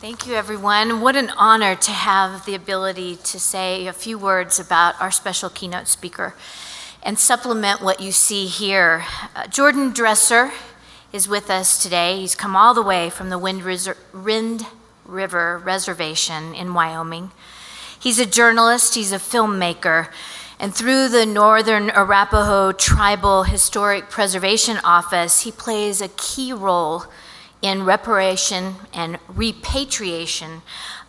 Thank you, everyone. What an honor to have the ability to say a few words about our special keynote speaker and supplement what you see here. Jordan Dresser is with us today. He's come all the way from the Windriver Reservation in Wyoming. He's a journalist, he's a filmmaker, and through the Northern Arapaho Tribal Historic Preservation Office, he plays a key role in reparation and repatriation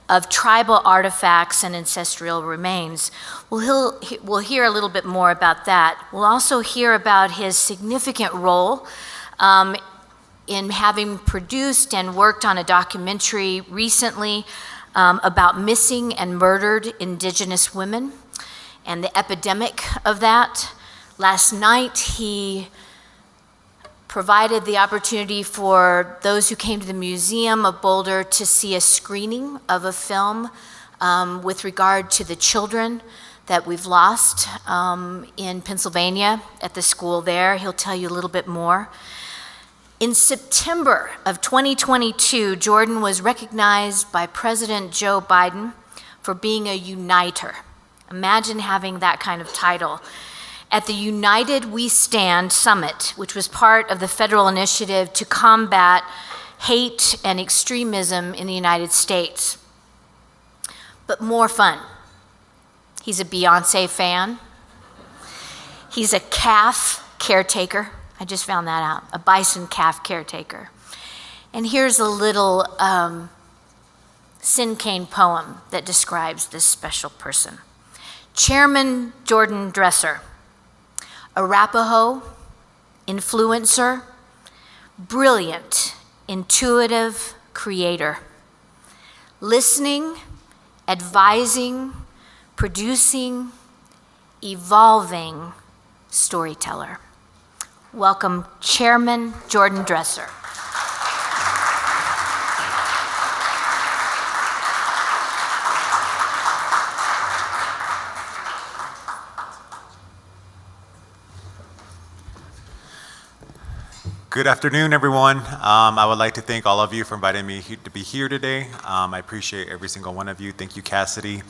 of tribal artifacts and ancestral remains. We'll hear a little bit more about that. We'll also hear about his significant role in having produced and worked on a documentary recently about missing and murdered Indigenous women and the epidemic of that. Last night, he provided the opportunity for those who came to the Museum of Boulder to see a screening of a film with regard to the children that we've lost in Pennsylvania at the school there. He'll tell you a little bit more. In September of 2022, Jordan was recognized by President Joe Biden for being a uniter. Imagine having that kind of title. At the United We Stand Summit, which was part of the federal initiative to combat hate and extremism in the United States. But more fun. He's a Beyonce fan. He's a calf caretaker. I just found that out, a bison calf caretaker. And here's a little Sin Cane poem that describes this special person. Chairman Jordan Dresser, Arapaho, influencer, brilliant, intuitive creator, listening, advising, producing, evolving storyteller. Welcome, Chairman Jordan Dresser. Good afternoon, everyone. I would like to thank all of you for inviting me to be here today. I appreciate every single one of you. Thank you, Cassidy,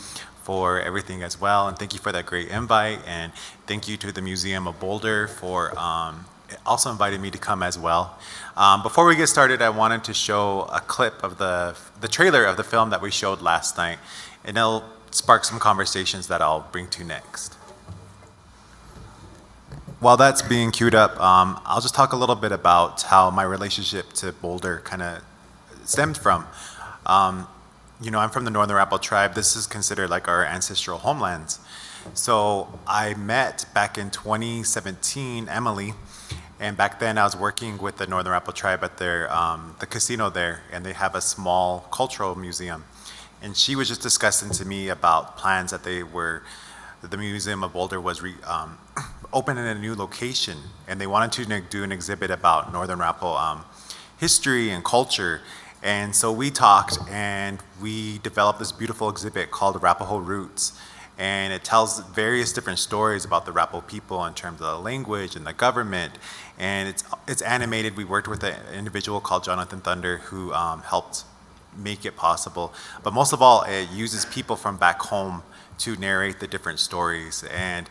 for everything as well. And thank you for that great invite. And thank you to the Museum of Boulder for also inviting me to come as well. Before we get started, I wanted to show a clip of the trailer of the film that we showed last night. And it'll spark some conversations that I'll bring to next. While that's being queued up, I'll just talk a little bit about how my relationship to Boulder kind of stemmed from. You know, I'm from the Northern Arapaho tribe. This is considered like our ancestral homelands. So I met back in 2017 Emily, and back then I was working with the Northern Arapaho tribe at their the casino there, and they have a small cultural museum. And she was just discussing to me about plans that the Museum of Boulder was opening a new location, and they wanted to do an exhibit about Northern Arapaho history and culture. And so we talked, and we developed this beautiful exhibit called Arapaho Roots. And it tells various different stories about the Arapaho people in terms of the language and the government. And it's animated. We worked with an individual called Jonathan Thunder who helped make it possible. But most of all, it uses people from back home to narrate the different stories. And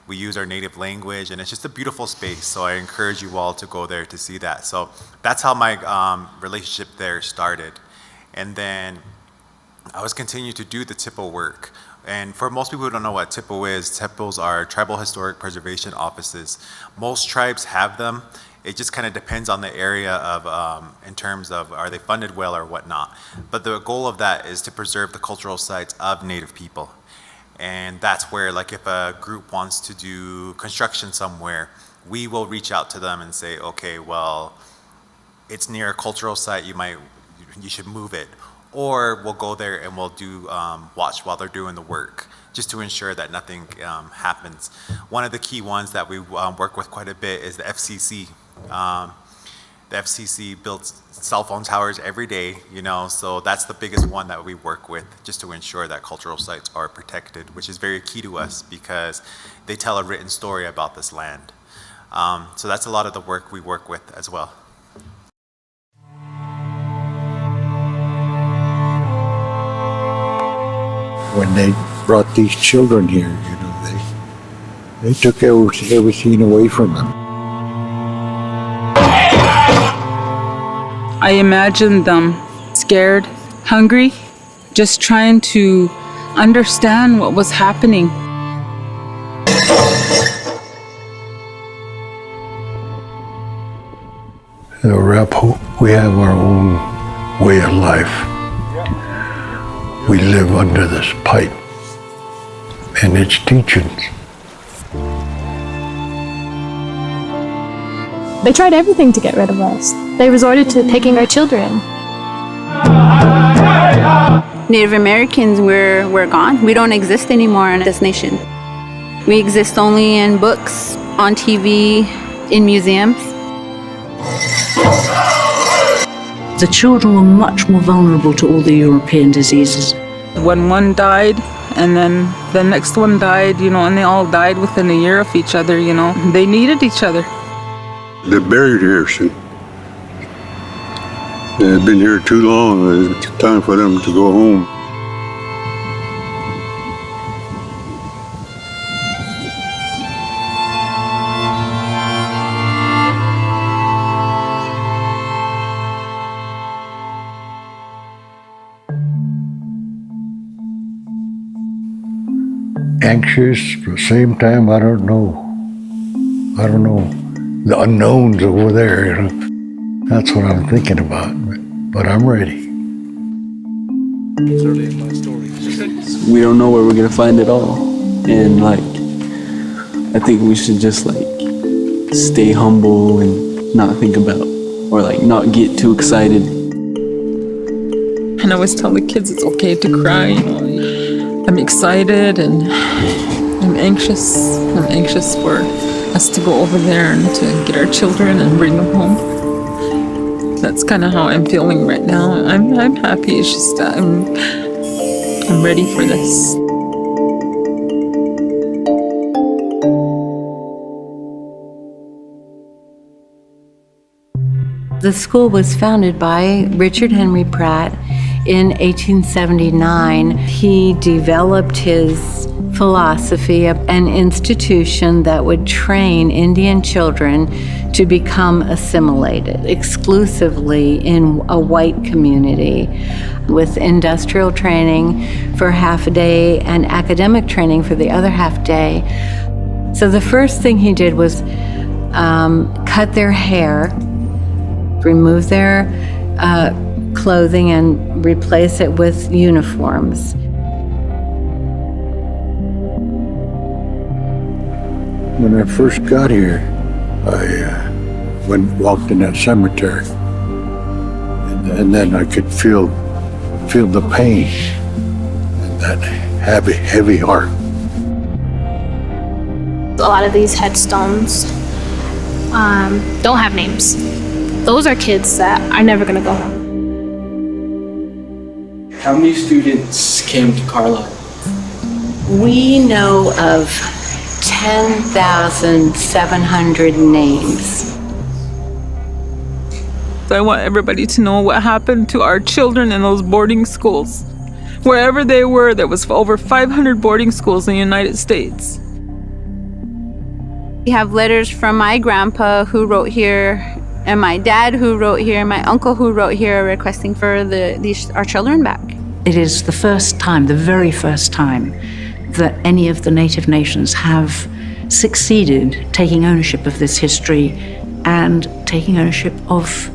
we use our native language, and it's just a beautiful space. So I encourage you all to go there to see that. So that's how my relationship there started. And then I was continuing to do the TIPO work. And for most people who don't know what TIPO is, TIPOs are Tribal Historic Preservation Offices. Most tribes have them. It just kind of depends on the area of, in terms of, are they funded well or whatnot. But the goal of that is to preserve the cultural sites of Native people. And that's where, like, if a group wants to do construction somewhere, we will reach out to them and say, okay, well, it's near a cultural site, you should move it. Or we'll go there and we'll do watch while they're doing the work, just to ensure that nothing happens. One of the key ones that we work with quite a bit is the FCC. The FCC builds cell phone towers every day, you know, so that's the biggest one that we work with, just to ensure that cultural sites are protected, which is very key to us because they tell a written story about this land. So that's a lot of the work we work with as well. when they brought these children here, they took everything away from them. I imagined them scared, hungry, just trying to understand what was happening. The Arapaho, we have our own way of life. We live under this pipe and its teachings. They tried everything to get rid of us. They resorted to taking our children. Native Americans, we're gone. We don't exist anymore in this nation. We exist only in books, on TV, in museums. The children were much more vulnerable to all the European diseases. When one died, and then the next one died, and they all died within a year of each other, They needed each other. They're buried here, see. They've been here too long. It's time for them to go home. Anxious, at the same time, I don't know. The unknowns over there, That's what I'm thinking about, but I'm ready. We don't know where we're gonna find it all. And I think we should just stay humble and not think about, or not get too excited. And I always tell the kids it's okay to cry, I'm excited and I'm anxious. I'm anxious for us to go over there and to get our children and bring them home. That's kind of how I'm feeling right now. I'm happy. It's just I'm ready for this. The school was founded by Richard Henry Pratt in 1879. He developed his philosophy of an institution that would train Indian children to become assimilated exclusively in a white community, with industrial training for half a day and academic training for the other half day. So the first thing he did was cut their hair, remove their clothing, and replace it with uniforms. When I first got here, I walked in that cemetery, and then I could feel the pain and that heavy heart. A lot of these headstones don't have names. Those are kids that are never gonna go home. How many students came to Carlisle? We know of 10,700 names. So I want everybody to know what happened to our children in those boarding schools. Wherever they were, there was over 500 boarding schools in the United States. We have letters from my grandpa who wrote here, and my dad who wrote here, my uncle who wrote here, requesting for our children back. It is the first time, the very first time, that any of the native nations have succeeded taking ownership of this history and taking ownership of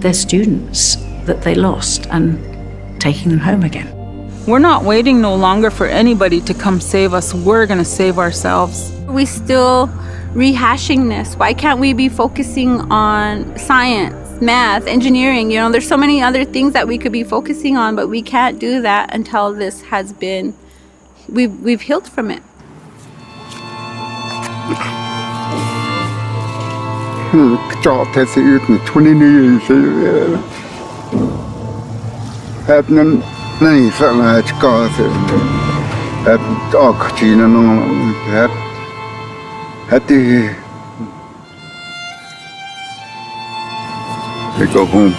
their students that they lost and taking them home again. We're not waiting no longer for anybody to come save us. We're gonna save ourselves. We still rehashing this. Why can't we be focusing on science, math, engineering? There's so many other things that we could be focusing on, but we can't do that until this has been, we've healed from it. Chọn thế sự 20 years. Hạt nên này sợ là có sự hạt ở chỉ là nó hạt thì they go home.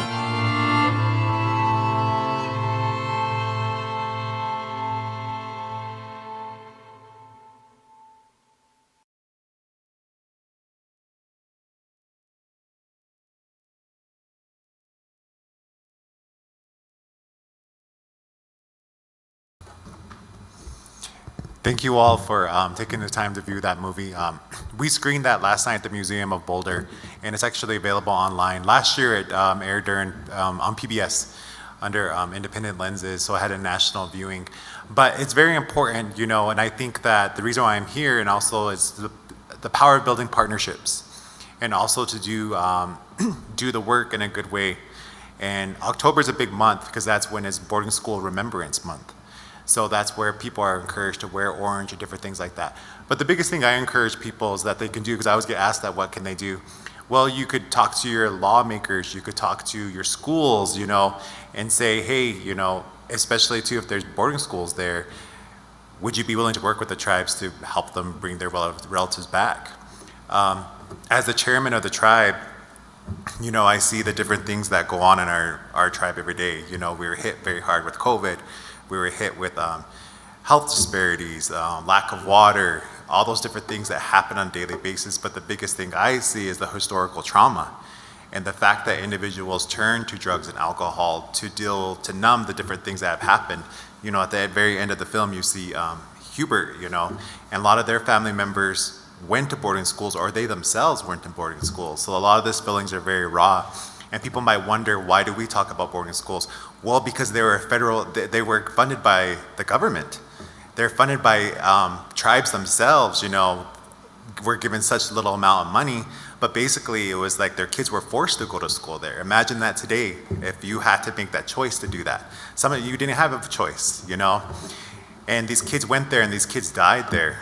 Thank you all for taking the time to view that movie. We screened that last night at the Museum of Boulder, and it's actually available online. Last year it aired during, on PBS under independent lenses, so I had a national viewing. But it's very important, you know, and I think that the reason why I'm here and also is the power of building partnerships and also to do, do the work in a good way. And October is a big month because that's when it's Boarding School Remembrance Month. So that's where people are encouraged to wear orange and different things like that. But the biggest thing I encourage people is that they can do, because I always get asked that, what can they do? Well, you could talk to your lawmakers, you could talk to your schools, you know, and say, hey, you know, especially too if there's boarding schools there, would you be willing to work with the tribes to help them bring their relatives back? As the chairman of the tribe, you know, I see the different things that go on in our tribe every day. You know, we were hit very hard with COVID. We were hit with health disparities, lack of water, all those different things that happen on a daily basis. But the biggest thing I see is the historical trauma and the fact that individuals turn to drugs and alcohol to numb the different things that have happened. You know, at the very end of the film, you see Hubert, you know, and a lot of their family members went to boarding schools or they themselves went to boarding schools. So a lot of these feelings are very raw. And people might wonder, why do we talk about boarding schools? Well, because they were funded by the government. They're funded by tribes themselves, you know, were given such little amount of money, but basically it was like their kids were forced to go to school there. Imagine that today, if you had to make that choice to do that. Some of you didn't have a choice, you know? And these kids went there and these kids died there.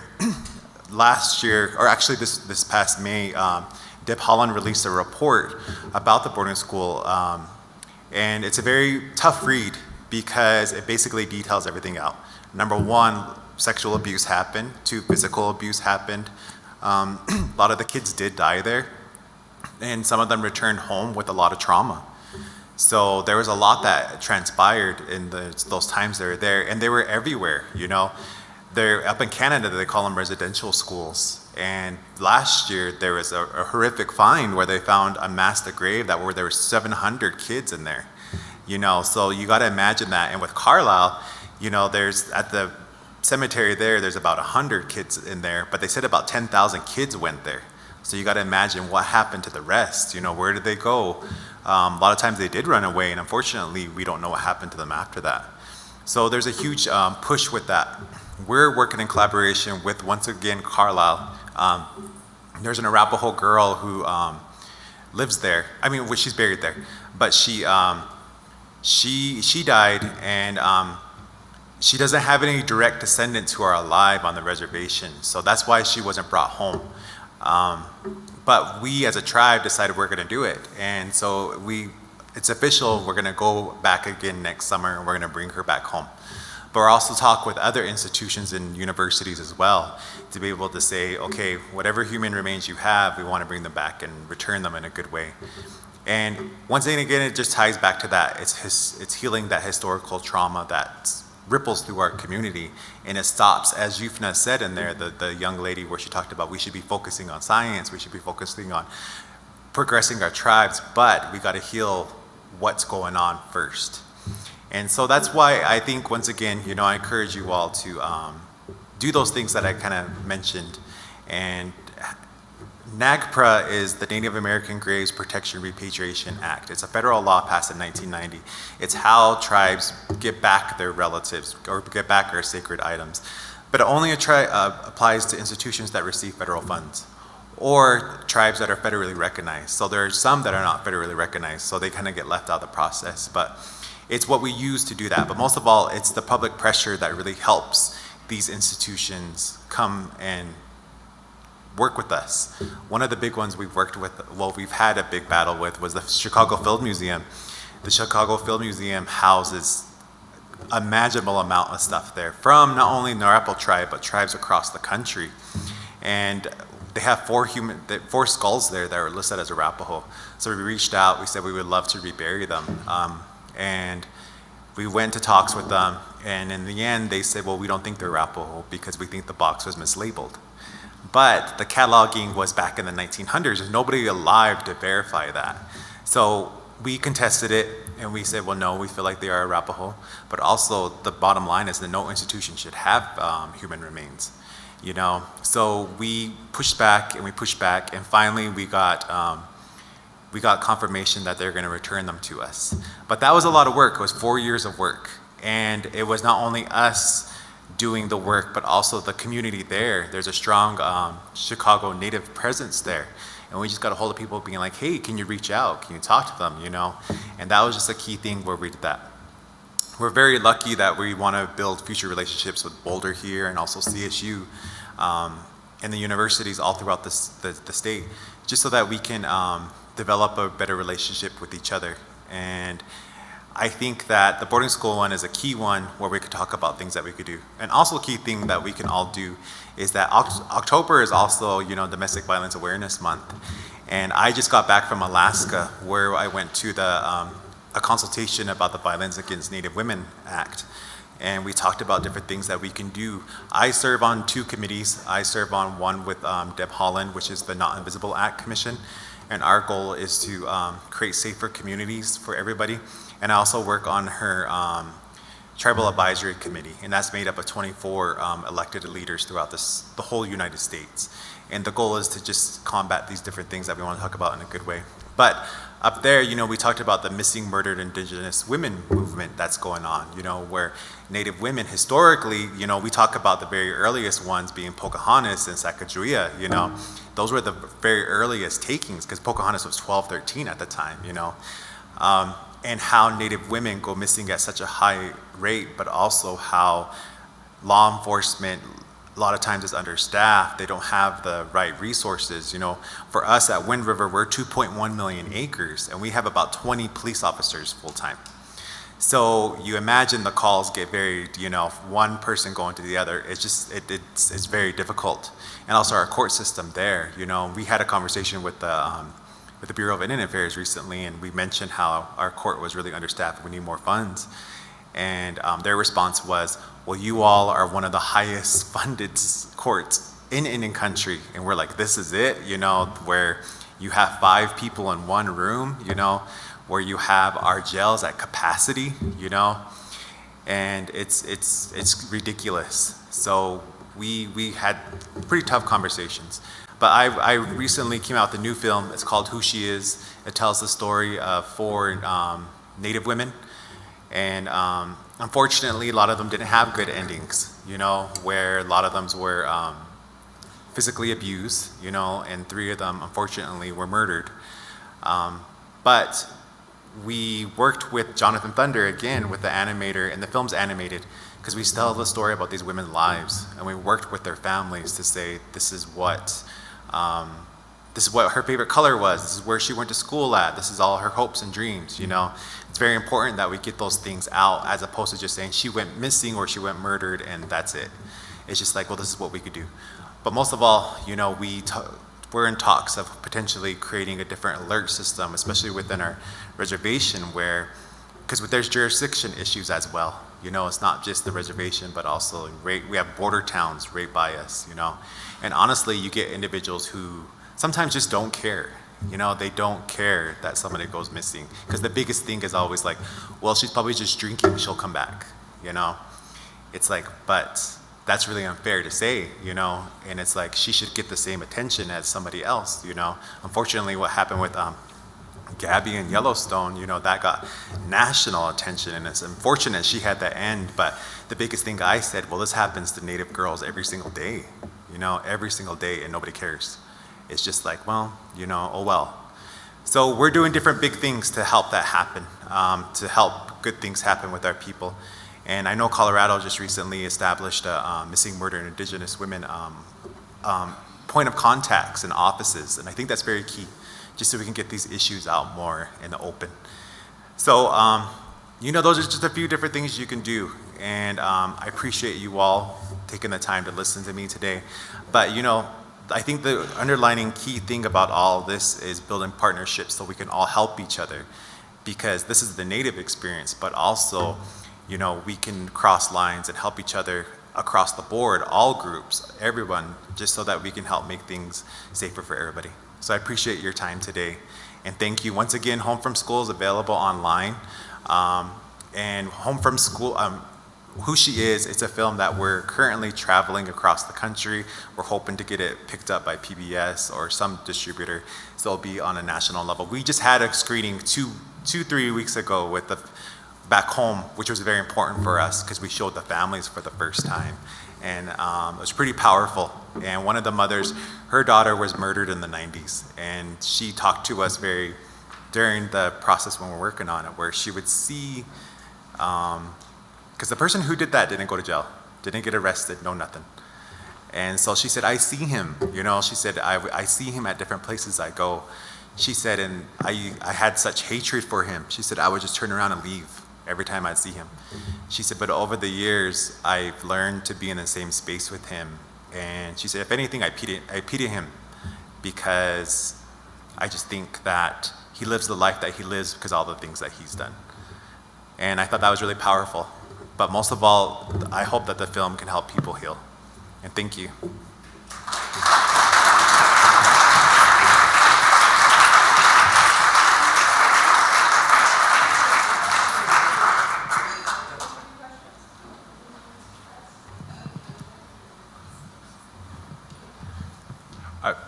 Last year, or actually this past May, Deb Holland released a report about the boarding school, and it's a very tough read because it basically details everything out. Number one, sexual abuse happened. 2, physical abuse happened. A lot of the kids did die there, and some of them returned home with a lot of trauma. So there was a lot that transpired in those times they were there, and they were everywhere, you know. They're up in Canada, they call them residential schools. And last year there was a horrific find where they found a mass grave where there were 700 kids in there. You know, so you got to imagine that. And with Carlisle, you know, there's at the cemetery there's about 100 kids in there, but they said about 10,000 kids went there. So you got to imagine what happened to the rest. You know, where did they go? A lot of times they did run away, and unfortunately we don't know what happened to them after that. So there's a huge push with that. We're working in collaboration with, once again, Carlisle. There's an Arapaho girl who lives there. I mean, well, she's buried there, but she died, and she doesn't have any direct descendants who are alive on the reservation. So that's why she wasn't brought home. But we, as a tribe, decided we're going to do it, and so it's official. We're going to go back again next summer, and we're going to bring her back home. But we're also talk with other institutions and universities as well to be able to say, okay, whatever human remains you have, we want to bring them back and return them in a good way. And once again, it just ties back to that. It's healing that historical trauma that ripples through our community, and it stops, as Yufna said in there, the young lady where she talked about we should be focusing on science, we should be focusing on progressing our tribes, but we got to heal what's going on first. And so that's why I think, once again, you know, I encourage you all to do those things that I kind of mentioned. And NAGPRA is the Native American Graves Protection Repatriation Act. It's a federal law passed in 1990. It's how tribes get back their relatives or get back our sacred items. But it only applies to institutions that receive federal funds or tribes that are federally recognized. So there are some that are not federally recognized, so they kind of get left out of the process. But it's what we use to do that. But most of all, it's the public pressure that really helps these institutions come and work with us. One of the big ones we've worked with, well, we've had a big battle with, was the Chicago Film Museum. The Chicago Film Museum houses a manageable amount of stuff there from not only the Arapaho tribe, but tribes across the country. And they have 4 skulls there that are listed as Arapaho. So we reached out, we said we would love to rebury them. And we went to talks with them, and in the end they said, well, we don't think they're Arapaho because we think the box was mislabeled. But the cataloging was back in the 1900s. There's nobody alive to verify that. So we contested it and we said, well, no, we feel like they are Arapaho, but also the bottom line is that no institution should have human remains, you know? So we pushed back and finally we got confirmation that they're gonna return them to us. But that was a lot of work. It was 4 years of work. And it was not only us doing the work, but also the community there. There's a strong Chicago native presence there. And we just got a hold of people being like, hey, can you reach out? Can you talk to them, you know? And that was just a key thing where we did that. We're very lucky that we want to build future relationships with Boulder here and also CSU and the universities all throughout the state, just so that we can develop a better relationship with each other. And I think that the boarding school one is a key one where we could talk about things that we could do. And also a key thing that we can all do is that October is also, you know, Domestic Violence Awareness Month. And I just got back from Alaska where I went to a consultation about the Violence Against Native Women Act. And we talked about different things that we can do. I serve on 2 committees. I serve on one with Deb Holland, which is the Not Invisible Act Commission. And our goal is to create safer communities for everybody. And I also work on her Tribal Advisory Committee, and that's made up of 24 elected leaders throughout the whole United States. And the goal is to just combat these different things that we want to talk about in a good way. But up there, you know, we talked about the missing, murdered Indigenous women movement that's going on, you know, where Native women historically, you know, we talk about the very earliest ones being Pocahontas and Sacagawea, you know. Those were the very earliest takings because Pocahontas was 12, 13 at the time, you know. And how Native women go missing at such a high rate, but also how law enforcement a lot of times is understaffed. They don't have the right resources. You know, for us at Wind River, we're 2.1 million acres, and we have about 20 police officers full time. So you imagine the calls get very, you know, one person going to the other. It's just, it's very difficult. And also our court system there. You know, we had a conversation with the Bureau of Indian Affairs recently, and we mentioned how our court was really understaffed. We need more funds. And their response was, well, you all are one of the highest funded courts in Indian country. And we're like, this is it, you know, where you have 5 people in one room, you know, where you have our jails at capacity, you know, and it's ridiculous. So we had pretty tough conversations. But I recently came out with a new film. It's called Who She Is. It tells the story of 4 Native women. And unfortunately, a lot of them didn't have good endings, you know, where a lot of them were physically abused, you know, and 3 of them, unfortunately, were murdered. But we worked with Jonathan Thunder, again, with the animator, and the film's animated, because we tell the story about these women's lives. And we worked with their families to say, this is what her favorite color was. This is where she went to school at. This is all her hopes and dreams, you know. It's very important that we get those things out as opposed to just saying she went missing or she went murdered and that's it. It's just like, well, this is what we could do. But most of all, you know, we're in talks of potentially creating a different alert system, especially within our reservation where, because there's jurisdiction issues as well. You know, it's not just the reservation, but also we have border towns right by us, you know. And honestly, you get individuals who sometimes just don't care. You know, they don't care that somebody goes missing. Because the biggest thing is always like, well, she's probably just drinking, she'll come back, you know. It's like, but that's really unfair to say, you know. And it's like, she should get the same attention as somebody else, you know. Unfortunately, what happened with Gabby in Yellowstone, you know, that got national attention, and it's unfortunate she had that end. But the biggest thing I said, well, this happens to Native girls every single day, you know, every single day, and nobody cares. It's just like, well, you know, oh well. So we're doing different big things to help that happen, to help good things happen with our people. And I know Colorado just recently established a missing, murdered, and Indigenous women point of contacts and offices, and I think that's very key, just so we can get these issues out more in the open. So, you know, those are just a few different things you can do, and I appreciate you all taking the time to listen to me today. But, you know, I think the underlining key thing about all this is building partnerships so we can all help each other, because this is the Native experience, but also, you know, we can cross lines and help each other across the board, all groups, everyone, just so that we can help make things safer for everybody. So I appreciate your time today. And thank you. Once again, Home from School is available online. And Home from School, Who She Is, it's a film that we're currently traveling across the country. We're hoping to get it picked up by PBS or some distributor, so it'll be on a national level. We just had a screening 3 weeks ago with the back home, which was very important for us because we showed the families for the first time. And it was pretty powerful. And one of the mothers, her daughter was murdered in the 90s. And she talked to us during the process when we're working on it, where she would see, because the person who did that didn't go to jail, didn't get arrested, no nothing. And so she said, I see him, she said, I see him at different places I go. She said, and I had such hatred for him. She said, I would just turn around and leave every time I'd see him. She said, but over the years, I've learned to be in the same space with him. And she said, if anything, I pity him because I just think that he lives the life that he lives because of all the things that he's done. And I thought that was really powerful. But most of all, I hope that the film can help people heal. And thank you.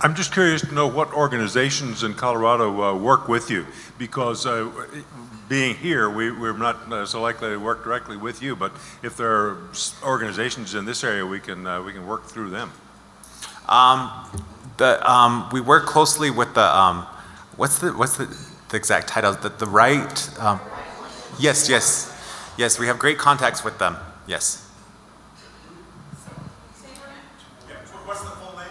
I'm just curious to know what organizations in Colorado work with you, because being here, we're not so likely to work directly with you, but if there are organizations in this area, we can work through them. We work closely with the, what's the exact title? The right, yes, we have great contacts with them, yes. What's the full name?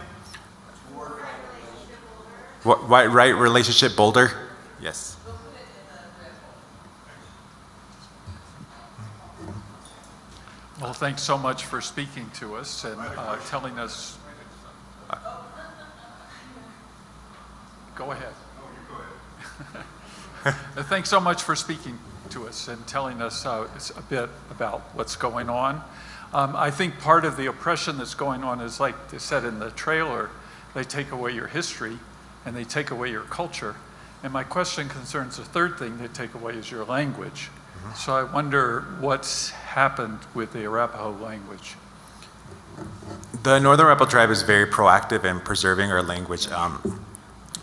Right Relationship Boulder? Yes. Well, thanks so much for speaking to us and telling us. Go ahead. Thanks so much for speaking to us and telling us a bit about what's going on. I think part of the oppression that's going on is, like they said in the trailer, they take away your history and they take away your culture. And my question concerns the third thing they take away is your language. Mm-hmm. So I wonder what's happened with the Arapaho language. The Northern Arapaho tribe is very proactive in preserving our language.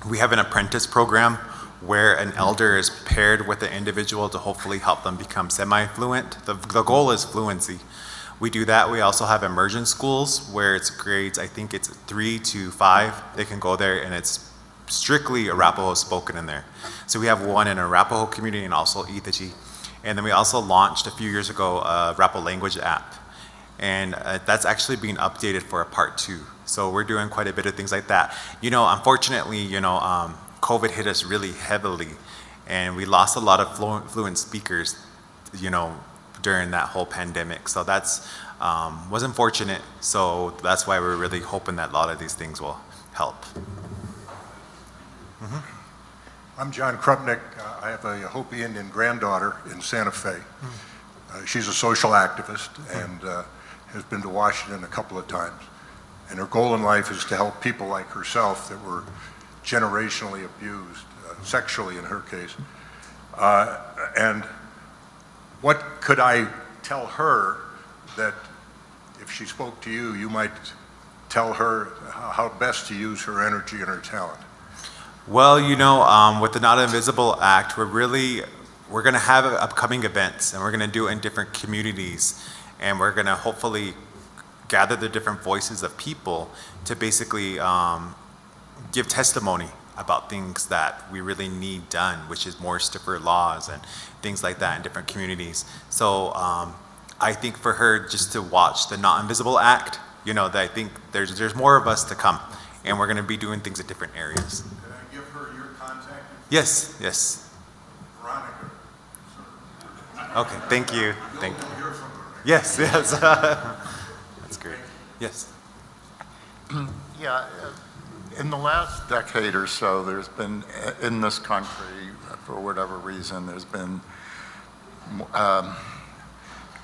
We have an apprentice program where an elder is paired with an individual to hopefully help them become semi-fluent. The goal is fluency. We do that. We also have immersion schools where it's grades, I think it's 3 to 5. They can go there and it's strictly Arapaho spoken in there. So we have one in Arapaho community and also Itachi. And then we also launched a few years ago a Arapaho language app. And that's actually being updated for a part 2. So we're doing quite a bit of things like that. Unfortunately, COVID hit us really heavily and we lost a lot of fluent speakers, during that whole pandemic. So that's was unfortunate. So that's why we're really hoping that a lot of these things will help. Mm-hmm. I'm John Krupnick. I have a Hopi Indian granddaughter in Santa Fe. She's a social activist and has been to Washington a couple of times. And her goal in life is to help people like herself that were generationally abused, sexually in her case. And what could I tell her that if she spoke to you, you might tell her how best to use her energy and her talent? Well, with the Not Invisible Act, we're going to have upcoming events and we're going to do it in different communities. And we're going to hopefully gather the different voices of people to basically give testimony about things that we really need done, which is more stiffer laws and things like that in different communities. So I think for her just to watch the Not Invisible Act, that I think there's more of us to come and we're going to be doing things in different areas. Can I give her your contact? Yes. Veronica. Okay, thank you. Thank you. You'll hear from her. Yes. That's great. Yes. Yeah, in the last decade or so, there's been, in this country, for whatever reason, there's been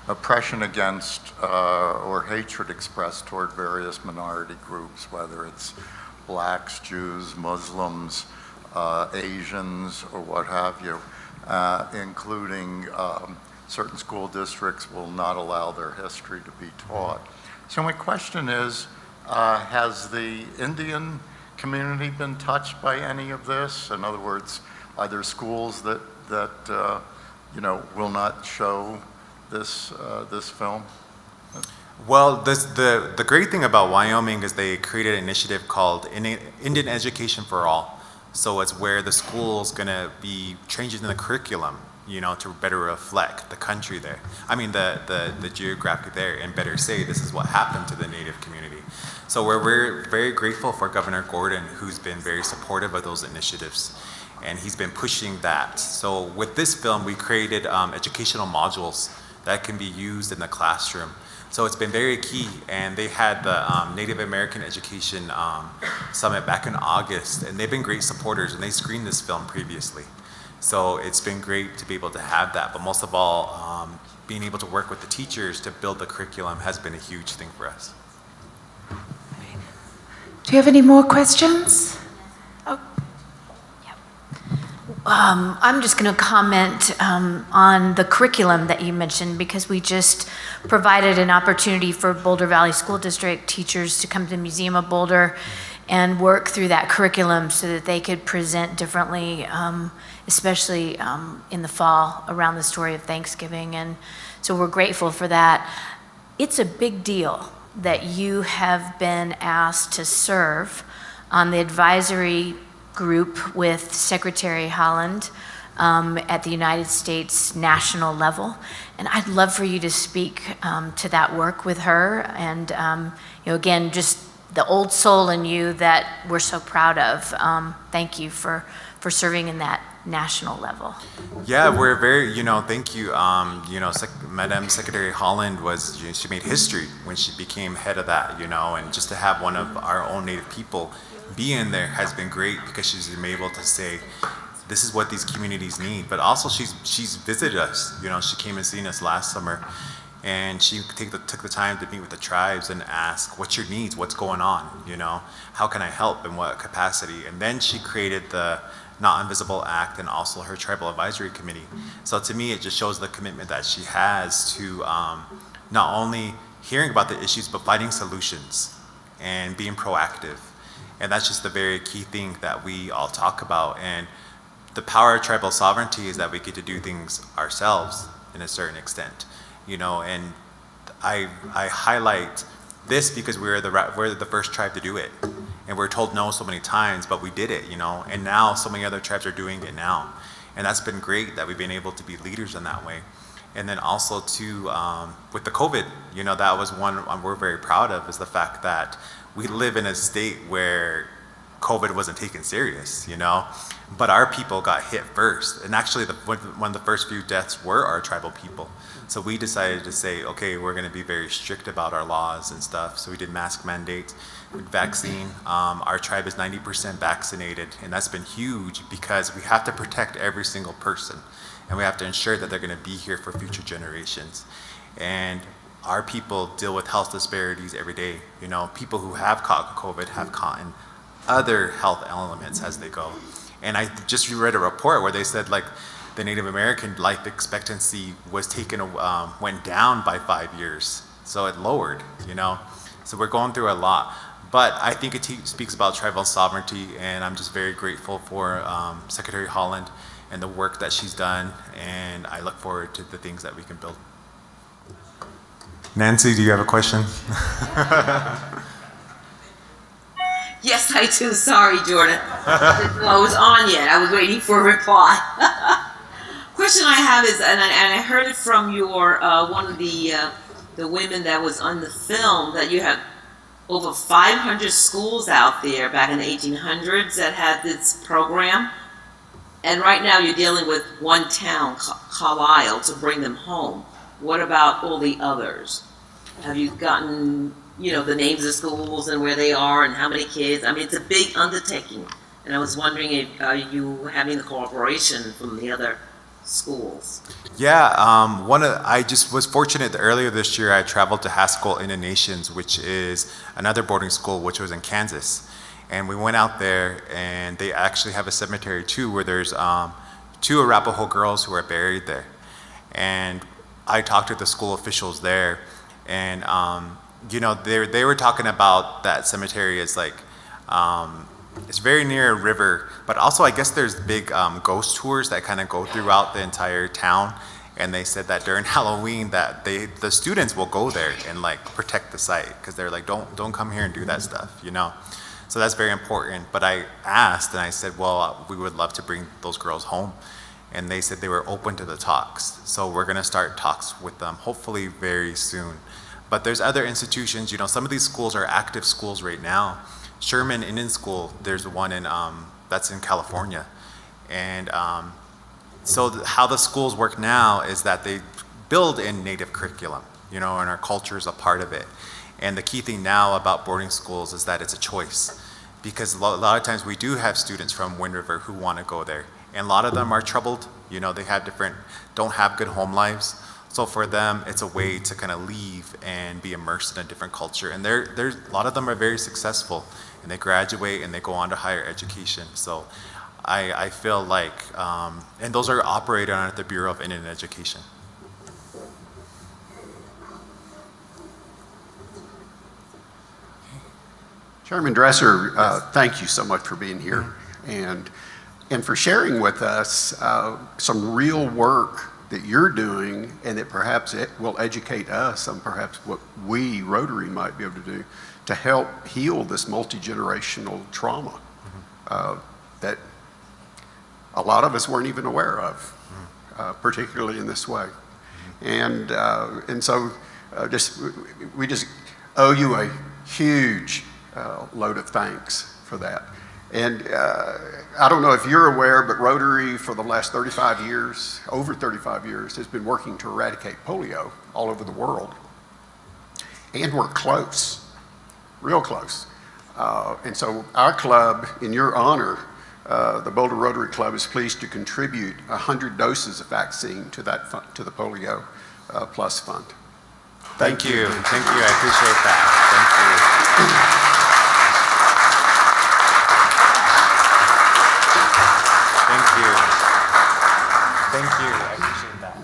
oppression against or hatred expressed toward various minority groups, whether it's blacks, Jews, Muslims, Asians or what have you, including certain school districts will not allow their history to be taught. So my question is, has the Indian community been touched by any of this? In other words, are there schools that will not show this film? Well, the great thing about Wyoming is they created an initiative called Indian Education for All. So it's where the school's gonna be changing the curriculum, to better reflect the country there. I mean, the geographic there, and better say this is what happened to the Native community. So we're very grateful for Governor Gordon, who's been very supportive of those initiatives, and he's been pushing that. So with this film, we created educational modules that can be used in the classroom. So it's been very key, and they had the Native American Education Summit back in August, and they've been great supporters, and they screened this film previously. So it's been great to be able to have that, but most of all, being able to work with the teachers to build the curriculum has been a huge thing for us. Do you have any more questions? I'm just going to comment on the curriculum that you mentioned, because we just provided an opportunity for Boulder Valley School District teachers to come to the Museum of Boulder and work through that curriculum so that they could present differently, especially in the fall around the story of Thanksgiving. And so we're grateful for that. It's a big deal that you have been asked to serve on the advisory group with Secretary Holland at the United States national level. And I'd love for you to speak to that work with her, and again, just the old soul in you that we're so proud of. Thank you for serving in that national level. Yeah, we're very, thank you. Madam Secretary Holland she made history when she became head of that, and just to have one of our own Native people be in there has been great, because she's been able to say, this is what these communities need. But also she's visited us, she came and seen us last summer, and she took the time to meet with the tribes and ask, what's your needs, what's going on, how can I help, in what capacity? And then she created the Not Invisible Act and also her Tribal Advisory Committee. So to me, it just shows the commitment that she has to not only hearing about the issues, but finding solutions and being proactive. And that's just the very key thing that we all talk about. And the power of tribal sovereignty is that we get to do things ourselves in a certain extent, and I highlight this because we're the first tribe to do it. And we're told no so many times, but we did it, and now so many other tribes are doing it now. And that's been great that we've been able to be leaders in that way. And then also too, with the COVID, that was one we're very proud of, is the fact that we live in a state where COVID wasn't taken serious, but our people got hit first. And actually one of the first few deaths were our tribal people. So we decided to say, okay, we're gonna be very strict about our laws and stuff. So we did mask mandates, vaccine. Our tribe is 90% vaccinated, and that's been huge because we have to protect every single person, and we have to ensure that they're gonna be here for future generations. And our people deal with health disparities every day. People who have caught COVID have caught other health elements as they go. And I just read a report where they said the Native American life expectancy went down by 5 years. So it lowered, So we're going through a lot. But I think it speaks about tribal sovereignty, and I'm just very grateful for Secretary Holland and the work that she's done, and I look forward to the things that we can build. Nancy, do you have a question? Yes, I do. Sorry, Jordan. I was on yet. I was waiting for a reply. Question I have is, and I heard it from your one of the women that was on the film, that you have over 500 schools out there back in the 1800s that had this program, and right now you're dealing with one town, Carlisle, to bring them home. What about all the others? Have you gotten, the names of schools and where they are and how many kids? I mean, it's a big undertaking. And I was wondering, are you having the cooperation from the other schools? Yeah, I just was fortunate that earlier this year I traveled to Haskell Indian Nations, which is another boarding school which was in Kansas. And we went out there, and they actually have a cemetery too, where there's 2 Arapaho girls who are buried there. And I talked to the school officials there, and you know, they were talking about that cemetery as like, it's very near a river, but also I guess there's big ghost tours that kind of go throughout the entire town. And they said that during Halloween that the students will go there and like protect the site, because they're like, don't come here and do that stuff, you know? So that's very important. But I asked and I said, well, we would love to bring those girls home. And they said they were open to the talks. So we're gonna start talks with them, hopefully very soon. But there's other institutions, you know, some of these schools are active schools right now. Sherman Indian School, there's one in, that's in California. And so how the schools work now is that they build in Native curriculum, you know, and our culture is a part of it. And the key thing now about boarding schools is that it's a choice, because a lot of times we do have students from Wind River who want to go there. And a lot of them are troubled, you know, they have don't have good home lives. So for them, it's a way to kind of leave and be immersed in a different culture. And a lot of them are very successful, and they graduate and they go on to higher education. So I feel like, and those are operated under the Bureau of Indian Education. Chairman Dresser, thank you so much for being here and for sharing with us some real work that you're doing, and that perhaps it will educate us on perhaps what we, Rotary, might be able to do to help heal this multi-generational trauma that a lot of us weren't even aware of, particularly in this way. And so we just owe you a huge load of thanks for that. And I don't know if you're aware, but Rotary for the last 35 years, over 35 years, has been working to eradicate polio all over the world. And we're close, real close. And so our club, in your honor, the Boulder Rotary Club is pleased to contribute 100 doses of vaccine to that fund, to the Polio Plus Fund. Thank you. Thank you. I appreciate that. Thank you. Thank you. I appreciate that.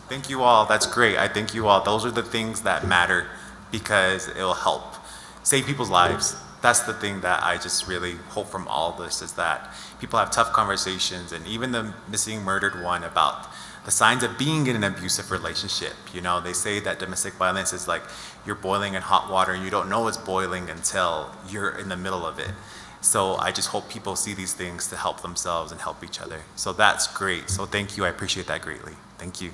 Thank you all. That's great. I thank you all. Those are the things that matter, because it'll help save people's lives. That's the thing that I just really hope from all this, is that people have tough conversations, and even the missing murdered one about the signs of being in an abusive relationship. You know, they say that domestic violence is like you're boiling in hot water and you don't know it's boiling until you're in the middle of it. So I just hope people see these things to help themselves and help each other. So that's great. So thank you. I appreciate that greatly. Thank you.